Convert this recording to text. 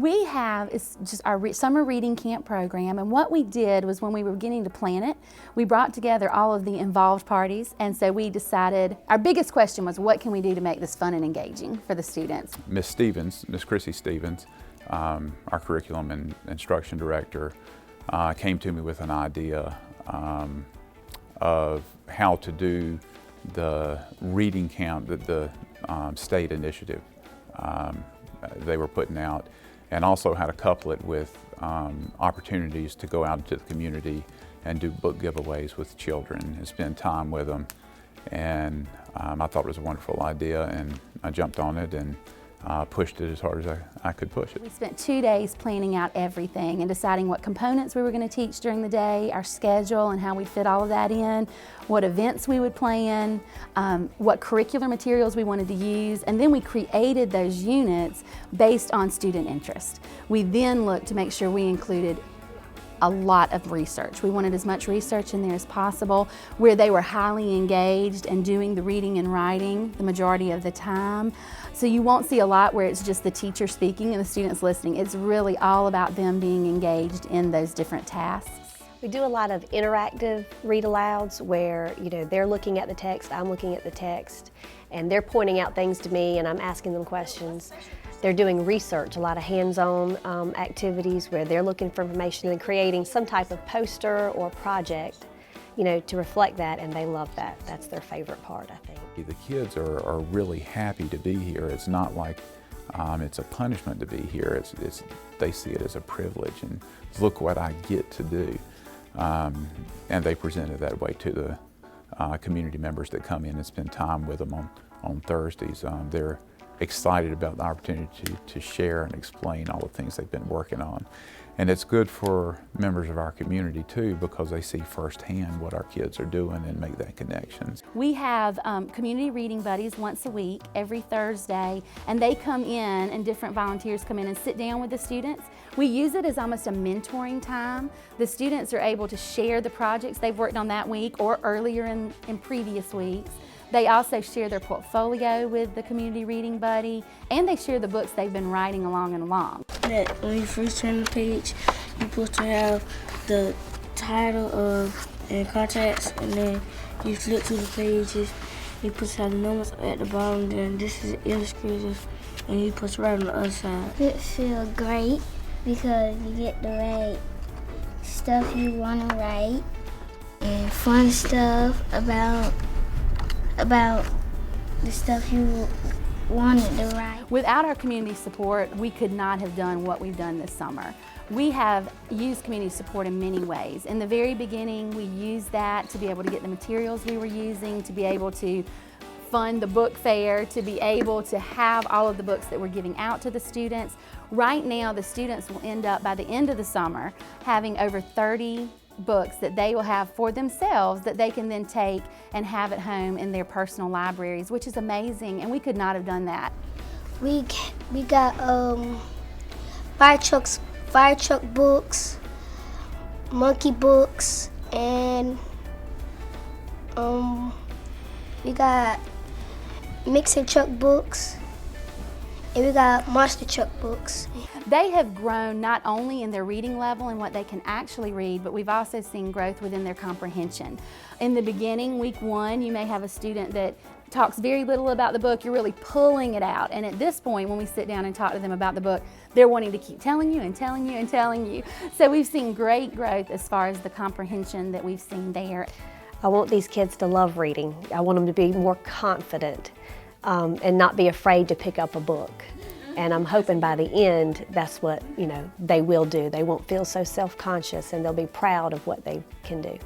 We have, it's just our summer reading camp program, and what we did was when we were beginning to plan it, we brought together all of the involved parties, and so we decided, our biggest question was, what can we do to make this fun and engaging for the students? Miss Stevens, Miss Chrissy Stevens, our curriculum and instruction director, came to me with an idea of how to do the reading camp that the state initiative they were putting out, and also how to couple it with opportunities to go out into the community and do book giveaways with children and spend time with them. And I thought it was a wonderful idea, and I jumped on it and pushed it as hard as I could push it. We spent 2 days planning out everything and deciding what components we were going to teach during the day, our schedule and how we'd fit all of that in, what events we would plan, what curricular materials we wanted to use, and then we created those units based on student interest. We then looked to make sure we included a lot of research. We wanted as much research in there as possible, where they were highly engaged and doing the reading and writing the majority of the time. So you won't see a lot where it's just the teacher speaking and the students listening. It's really all about them being engaged in those different tasks. We do a lot of interactive read alouds where, they're looking at the text, I'm looking at the text, and they're pointing out things to me and I'm asking them questions. They're doing research, a lot of hands-on activities where they're looking for information and creating some type of poster or project, to reflect that, and they love that. That's their favorite part, I think. The kids are really happy to be here. It's not like it's a punishment to be here. They see it as a privilege, and look what I get to do. And they present it that way to the community members that come in and spend time with them on Thursdays. They're excited about the opportunity to share and explain all the things they've been working on. And it's good for members of our community too, because they see firsthand what our kids are doing and make that connection. We have community reading buddies once a week, every Thursday, and they come in and different volunteers come in and sit down with the students. We use it as almost a mentoring time. The students are able to share the projects they've worked on that week or earlier in previous weeks. They also share their portfolio with the community reading buddy, and they share the books they've been writing along and along. When you first turn the page, you're supposed to have the title and contacts, and then you flip through the pages. You put the numbers at the bottom, then this is the illustrators, and you put right on the other side. It feels great because you get to write stuff you want to write and fun stuff about the stuff you wanted to write. Without our community support, we could not have done what we've done this summer. We have used community support in many ways. In the very beginning, we used that to be able to get the materials we were using, to be able to fund the book fair, to be able to have all of the books that we're giving out to the students. Right now, the students will end up, by the end of the summer, having over 30 books that they will have for themselves that they can then take and have at home in their personal libraries, which is amazing, and we could not have done that. We got fire truck books, monkey books, and we got mixer truck books, and we got monster truck books. They have grown not only in their reading level and what they can actually read, but we've also seen growth within their comprehension. In the beginning, week 1, you may have a student that talks very little about the book. You're really pulling it out. And at this point, when we sit down and talk to them about the book, they're wanting to keep telling you and telling you and telling you. So we've seen great growth as far as the comprehension that we've seen there. I want these kids to love reading. I want them to be more confident and not be afraid to pick up a book. And I'm hoping by the end, that's what they will do. They won't feel so self-conscious, and they'll be proud of what they can do.